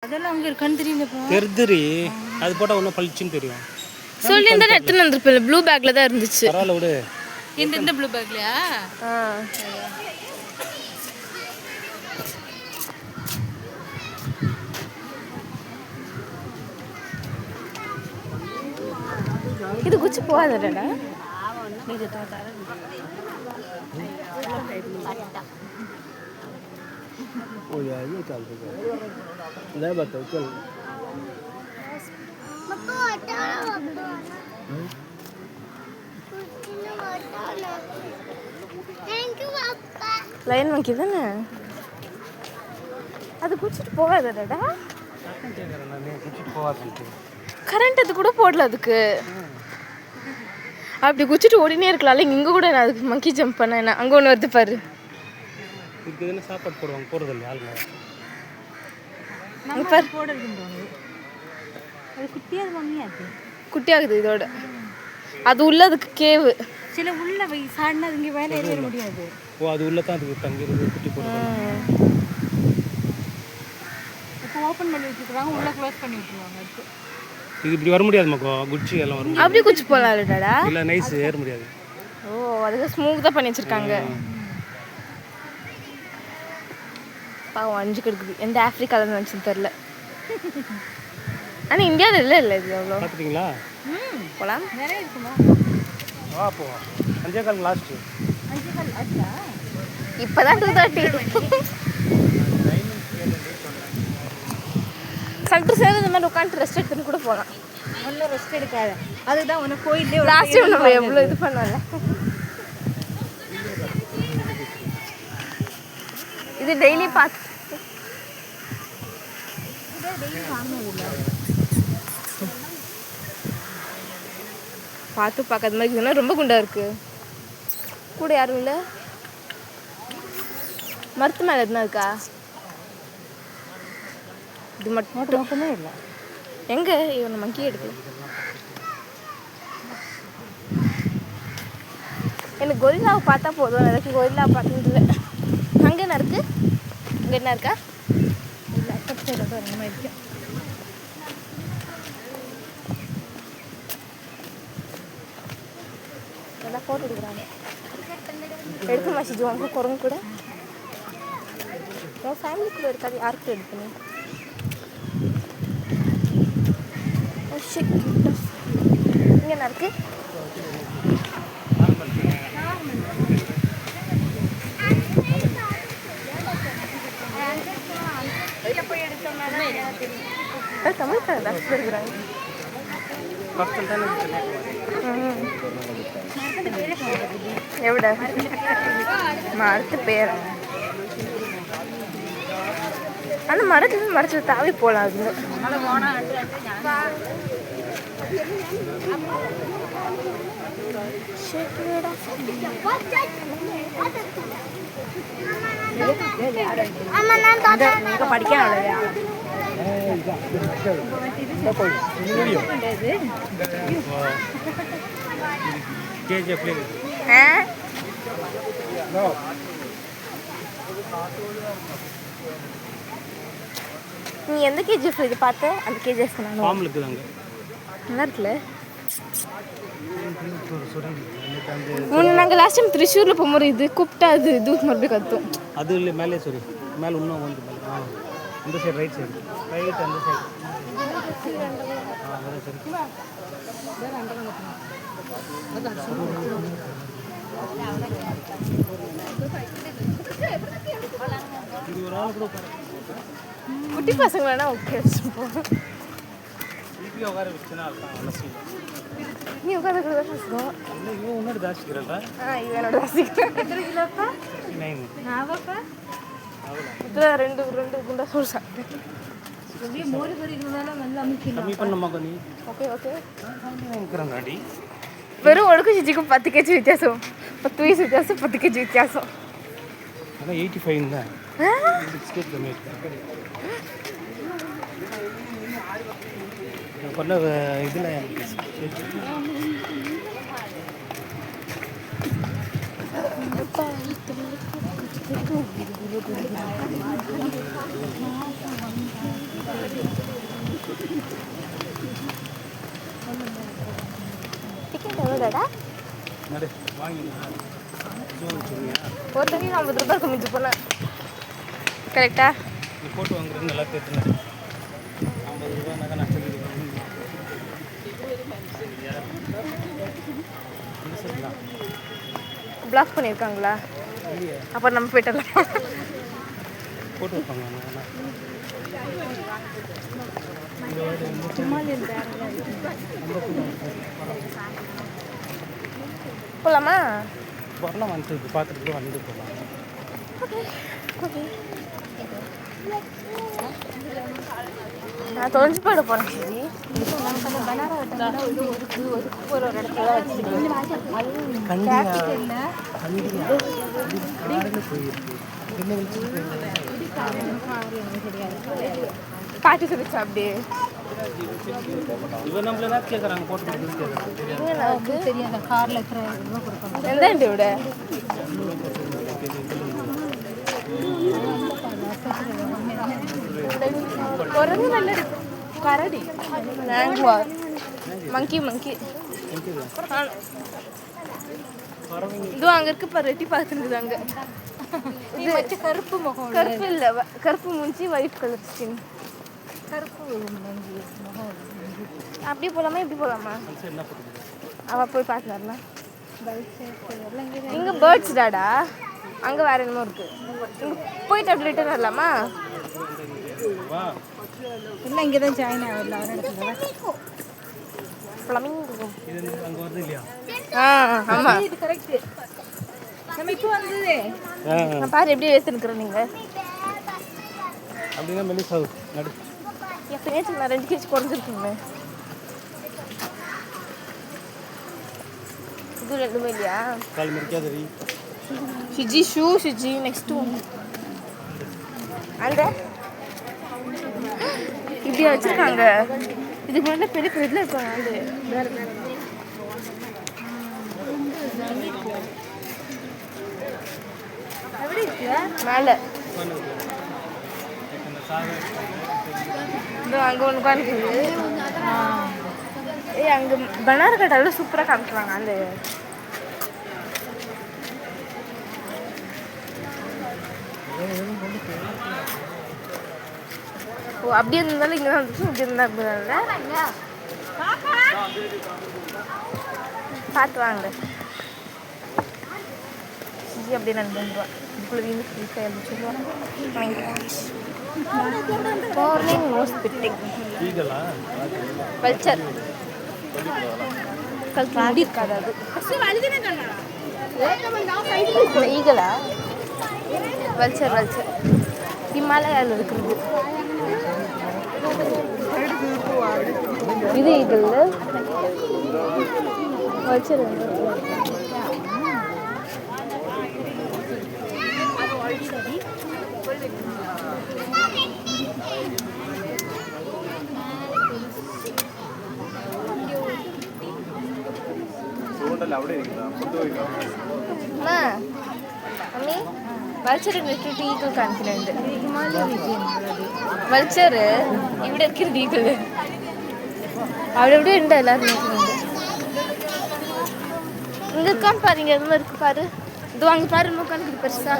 அதெல்லாம் அங்கே இருக்கான்னு தெரியலப்பா. தெரிதுரி அது போட்டால் ஒன்றும் பளிச்சுன்னு தெரியும். சொல்லி இருந்தால் எடுத்துன்னு வந்துருப்பேன். ப்ளூ பேக்கில் தான் இருந்துச்சு. பரவாயில்ல விடு. இந்த ப்ளூ பேக்லையா? இது குச்சி போகாதடா. Oh ya, ini kan juga. Dah betul betul. Line வாங்கி தானே அது குச்சிட்டு போகாதடா. கரண்ட் அது கூட போடல அதுக்கு. அப்படி குச்சிட்டு ஓடினே இருக்கலாம்ல. இங்கே கூட நான் அதுக்கு மங்கி ஜம்ப் பண்ணேன். அங்கே ஒன்று வருது பாரு. இதுக்கு எதுனா சாப்பாடு போடுவாங்க, போடுறது இல்லை ஆளுங்க. அது குட்டியாக மம்மியாது குட்டியாகுது இதோட. அது உள்ள அதுக்கு கேவு சில உள்ள சாடினா இங்கே வேலை ஏற முடியாது. ஓ அது உள்ள தான் அதுக்கு தங்கிடுது குட்டி போடுறது. இப்போ ஓப்பன் பண்ணி வச்சுக்கிறாங்க, உள்ள க்ளோஸ் பண்ணி விட்டுருவாங்க. இது இப்படி வர முடியாது மக்கோ. குச்சி எல்லாம் வரும். அப்படியே குச்சி போகலாம்டா. இல்லை நைஸ் ஏற முடியாது. ஓ அதுக்கு ஸ்மூத்தாக பண்ணி வச்சுருக்காங்க. பாவம் அஞ்சு கிடக்குது. எந்த ஆஃப்ரிக்காவில் நினச்சுன்னு தெரில. ஆனால் இந்தியாவில் இல்லை இது எவ்வளோ பார்த்துட்டிங்களா? போகலாம். நிறைய இருக்குமா? வா போவா. 5:15 லாஸ்ட்டு. 5:15 லாஸ்ட்டா? இப்போ தான் 2:30. சல்ட்டு சேர் இந்த மாதிரி உட்காந்து ரெஸ்ட் எடுத்துன்னு கூட போகலாம். ஒன்றும் ரெஸ்ட் எடுக்காது. அதுதான் உனக்கு கோயிலே லாஸ்ட் நம்ம எவ்வளோ இது பண்ணல. இது டெய்லி பார்த்து பார்த்து பார்க்காத மாதிரி இருக்குதுன்னா ரொம்ப குண்டா இருக்கு. கூட யாரும் இல்லை. மரத்து மேலே எதுனா இருக்கா? இது மட்டுமே இல்லை. எங்கே இவனை மங்கி எடுக்கு. எனக்கு கொரில்லாவை பார்த்தா போதும். எனக்கு கொரில்லா பார்த்தது இல்லை. அங்கே என்ன இருக்கு? அங்கே என்ன இருக்கா? இல்லை அக்கப் சைடில் தான் அந்த மாதிரி இருக்கு. நல்லா ஃபோட்டோ எடுக்கிறாங்க. எடுக்க மாசிச்சு உனக்கு குரங்கு கூட. என் ஃபேமிலி கூட இருக்காது. யாருக்கு எடுக்கணும்? இங்கே என்ன இருக்கு? தமிழ்கார டாக்டர் இருக்கிறாங்க. எവിടെ மரத்து பேர்? அந்த மரத்துல மரத்துல தாவி போகலாம். அது படிக்க நீ எந்த கேஜிஎஃப் இது பார்த்த? அந்த கேஜிஎஃப் நல்லா இருக்குல்ல. நாங்கள் லாஸ்ட் டைம் திரிச்சூரில் போகும்போது இது கூப்பிட்டா அது இதுக்கு மறுபடியும் கத்தும். அது இல்லை மேலே சரி மேலே இன்னும் வந்து இந்த சைடு ரைட் சைடு ரைட் அந்த சைடு இது ஒரு ஆள் கூட குட்டி பசங்க வேணா ஓகே வச்சுப்போம். உட்கார வச்சுன்னா நீ உட்கார கூட தான் பேசுகிறோம். இவன் உன்னோட தாசிக்கிறா? இவனோட தாசிக்கிறேன். எத்தனை கிலோப்பா? 9. நாவாப்பா இதில் ரெண்டு குண்டா சோறு சாப்பிட்டேன். மோரி பொரிக்கிறதால நல்லா கம்மி பண்ணமா நீ? ஓகே ஓகே இருக்கிறாங்க. வெறும் ஒழுக்கு சிச்சிக்கும் 10 kg வித்தியாசம். 10 வயசு வித்தியாசம், 10 kg வித்தியாசம். அதான் 85 தான். 6 kg கம்மி பண்ண இதில் டிக்கெட் எவ்வளோடா? நடு வாங்கி ஒருத்தங்க 50 ரூபாய் கம்மிச்சு போனேன். கரெக்டா? நீ போட்டு வாங்குறது நல்லா கேட்டுனேன். 50 ரூபாய்னாக்கா நஷ்டத்துக்கு பிளாக் பண்ணியிருக்காங்களா? அப்போ நம்ம போயிட்டலாம். போட்டு வைப்பாங்க. போகலாமா? வரலாம் வந்துட்டு பார்த்துட்டு வந்துட்டு போகலாம். நான் தொலைஞ்சு போயிட போகிறேன். பாட்டி சொல்லிச்சா அப்படியே இவன் நம்மள என்ன கேட்குறாங்க போட்டு கொடுக்குறது தெரியாத காரில் எத்தனை ரூபா கொடுப்பாங்க. எந்த விட குரங்கு நல்ல கரடி லாங்குவார் மங்கி மங்கி இதுவும் அங்கே இருக்கு பாரு. ரெட்டி பார்த்துருக்குது அங்கே. இது வச்சு கருப்பு முகம், கருப்பு இல்லை, கருப்பு மூஞ்சி ஒயிட் கலர் ஸ்கின். கருப்பு மங்கி முகம். அப்படி போகலாமா இப்படி போகலாமா? அவள் போய் பார்த்து வரலாம். இங்கே பேர்ட்ஸ் டாடா, அங்கே வேற என்னமோ இருக்கு. இங்கே போயிட்டு அப்படி ரிட்டர்ன் வரலாமா? இல்லை இங்கே தான் ஜாயின் ஆகல ஒரு இடத்துல. ஃப்ளமிங்கோ அங்கே வருது இல்லையா? ஆமாம், இது கரெக்டு. நம்ம இப்போ வந்தது நான் பாரு எப்படி எடுத்துருக்குறேன். நீங்கள் அப்படின்னா மெலிசாகு நடு. எப்பயாச்சும் நான் 2 கேஜி குறைஞ்சிருக்கீங்க. இது 2 இல்லையா? கால் மரிக்காத வை. ஷிஜி ஷூ ஷிஜி நெக்ஸ்ட் ஒன். அந்த இப்படியா வச்சிருக்காங்க. இதுக்கு முன்னாடி பெரிய பெரிய இதில் இருக்காங்க. அது வேறு எப்படி இருக்கு மேலே? அங்கே ஒன்று உட்காந்துக்குது. அங்கே பனார் கட்டால சூப்பராக காமிக்கிறாங்க. அந்த ஓ அப்படியே இருந்தாலும் இங்கே தான் வந்துச்சு. இப்படி இருந்தால் இப்படி தான் பார்த்து வாங்க. இது அப்படியே நான் பண்ணுவேன். இதுக்குள்ளே வீந்து ஃப்ரீஃபை அப்படின்னு சொல்லுவாங்க. மார்னிங் நோஸ் பிட்டிங் கல்ச்சர் கல்ச்சர் முடி இருக்காது. அது ஈகலா வல்ச்சர் வல்ச்சர் ஹிமாலயாவில் இருக்கிறது. இது ஈகல் வல்ச்சர். അമ്മി വൾച്ചർ ഈഗിൾ കാണിക്കുന്നുണ്ട്. വൾച്ചർ ഇവിടെ ഇരിക്കുന്നത് ഈഗിള് അവിടെ ഇവിടെ ഉണ്ട്. എല്ലാവരും നോക്കുന്നുണ്ട്. இங்கே இருக்கான்னு பாருங்க. எதுவும் இருக்கு பாரு. இது அங்கே பாரு. உட்காந்து பெருசா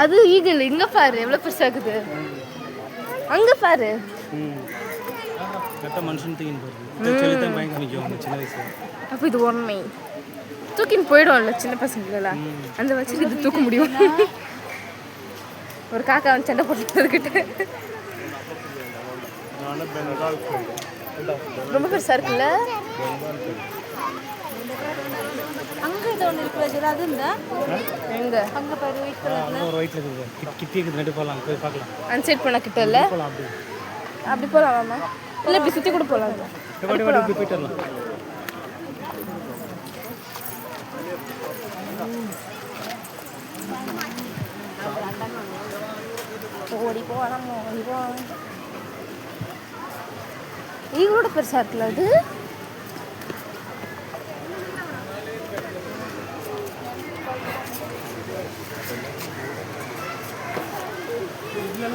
அது ஈகிள். இங்க பாரு எவ்வளவு பெருசா இருக்குது. அங்க பாரு. அப்போ இது உண்மை. தூக்கின்னு போயிடும்ல சின்ன பசங்கள. அந்த வச்சு இது தூக்க முடியும். ஒரு காக்கா வந்து சண்டை போட்டுக்கிட்டு ரொம்ப பெருசா இருக்குல்ல. அங்கே இது ஒன்று இருக்கிறது. அது இருந்தா எங்க அங்கே பாரு ஒயிட் கலர்ல. ஒரு ஒயிட்ல இருக்குது. கிட்டி இருக்குது. நடு போகலாம். போய் பார்க்கலாம். அன்சைட் பண்ண கிட்ட இல்லை. அப்படி போகலாமா? இல்லை இப்படி சுற்றி கூட போகலாம். போயிட்டு வரலாம். ஓடி போகலாம். ஓடி போகலாம். ஈகளோட பெருசா இருக்குல்ல அது.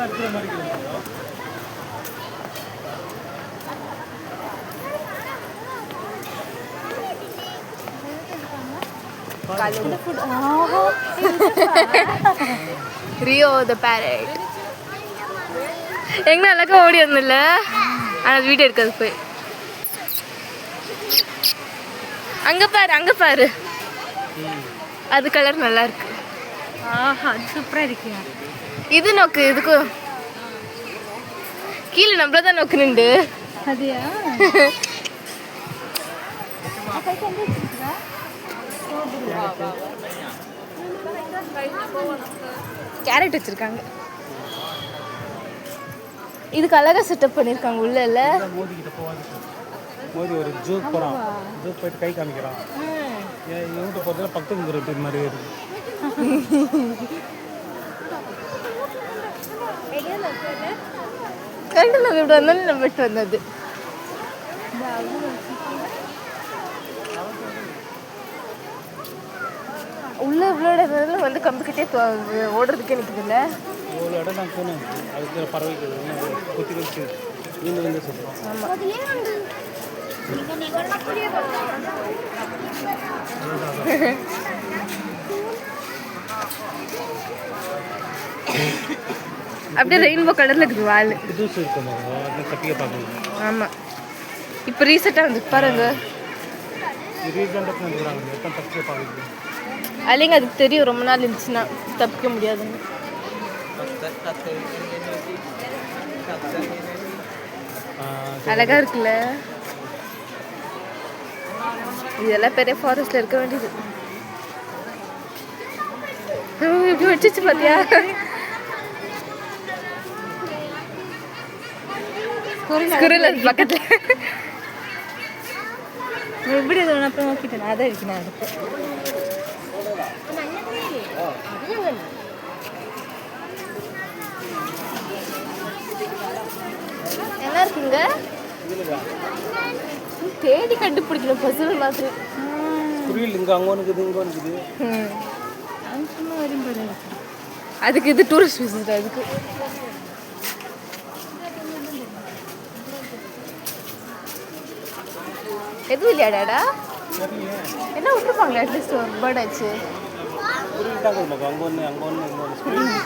இருக்கிற மாதிரி இருக்குது. ரியோ த பேரட் எங்க அழகா ஓடி வந்தில்ல, ஆனால் வீடியோ எடுக்காது போய். அங்கே பாரு அது கலர் நல்லா இருக்கு. ஆஹா அது சூப்பராக இருக்கு. இது நோக்கு, இதுக்கும் கீழே நம்மள தான் நோக்கு நின்று. அதையா கேரட் வச்சிருக்காங்க. இதுக்கு அழகா செட்டப் பண்ணிருக்காங்க உள்ள இல்ல. மோதி கிட்ட போவாது. மோதி ஒரு ஜோக் போறான், ஜோக் போயிட்டு கை காமிக்கிறான். ஏன் இவங்க போறதுல பக்கத்துக்கு இருக்கிற மாதிரி இருக்கு. கண்டிப்பா இப்படி வந்தாலும் நம்ம விட்டு வந்தது. உள்ள இவ்வளோ இடம் வந்து கம்பிக்கிட்டே ஓடுறதுக்கே நிற்குதுல்ல. இவ்வளோ இடம் நான் போனேன், அதுக்கு பறவைக்கு குத்தி வச்சு நீண்டு வந்து சொல்கிறோம். அப்படியே ரெயின்போ கலர்ல இருக்குது வால். புதுசு இருக்கும் கட்டியை பார்க்கணும். ஆமாம், இப்போ ரீசெண்டாக வந்து பாருங்க. ரீசெண்டாக வந்துக்கிறாங்க, எத்தனை கட்டியை பார்க்குறது. அல்லைங்க அதுக்கு தெரியும் ரொம்ப நாள் இருந்துச்சுன்னா தப்பிக்க முடியாதுன்னு. அழகா இருக்குல்ல. இதெல்லாம் பெரிய ஃபாரஸ்ட்ல இருக்க வேண்டியது. இப்படி வச்சிச்சு பாத்தியா? ஸ்குரில் அது பக்கத்துல. எப்படி அது அப்புறம் நோக்கிட்டேன் அதான் இருக்கு. நான் அடுத்து நல்லா இருக்குங்க. தேடி கண்டுபிடிக்கணும் பசுல மாதிரி. குருவில் இங்கே அங்கே இருக்குது, இங்கே இருக்குது. அதுக்கு இது டூரிஸ்ட் விசிட். அதுக்கு எதுவும் இல்லையாடாடா? என்ன விட்டுருப்பாங்களே அட்லீஸ்ட் ஒரு பேர்ட் ஆச்சு. குருவில் தான் கொடுப்பாங்க. அங்கே ஒன்று, அங்கே ஒன்று, இங்கே ஒன்று.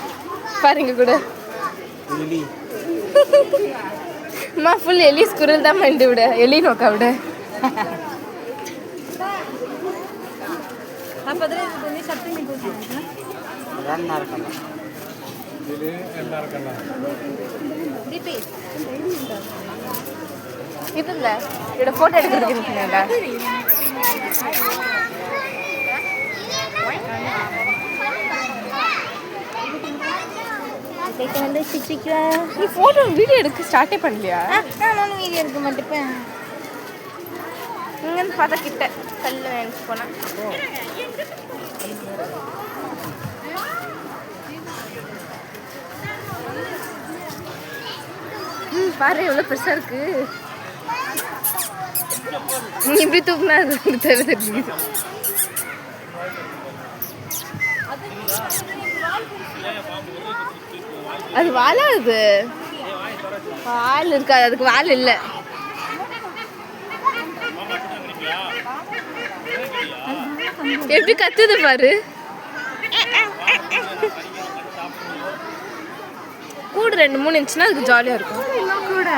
பாருங்க கூட எலி. அம்மா ஃபுல் எலி ஸ்குரல் தான் மண்டு விட, எலி நோக்கா விட. அப்போ அதில் இது பண்ணி சத்து மீன் போட்டு ரன்னா இருக்கா இது எல்லாம் இருக்கா இது இல்லை இதோட ஃபோட்டோ எடுக்கிறதுக்கு இருக்குங்களா? வந்து சிச்சிக்கிறேன். நீ ஃபோட்டோ வீடியோ எடுக்க ஸ்டார்ட்டே பண்ணலையா? நானும் வீடியோ எடுக்க மாட்டேப்பேன். இங்கேருந்து பார்த்தா கிட்ட கல்லில் நினச்சி போனேன். பாரு எவ்வளோ பெருசாக இருக்கு. நீ இப்படி தூக்குனா அது வந்து தெரியுது. அது வாழாது, வால் இருக்காது, அதுக்கு வால் இல்லை. எப்படி கத்துது பாரு. கூட 2-3 இருந்துச்சுன்னா அதுக்கு ஜாலியாக இருக்கும். கூட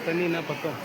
தண்ணி என்ன பத்தம்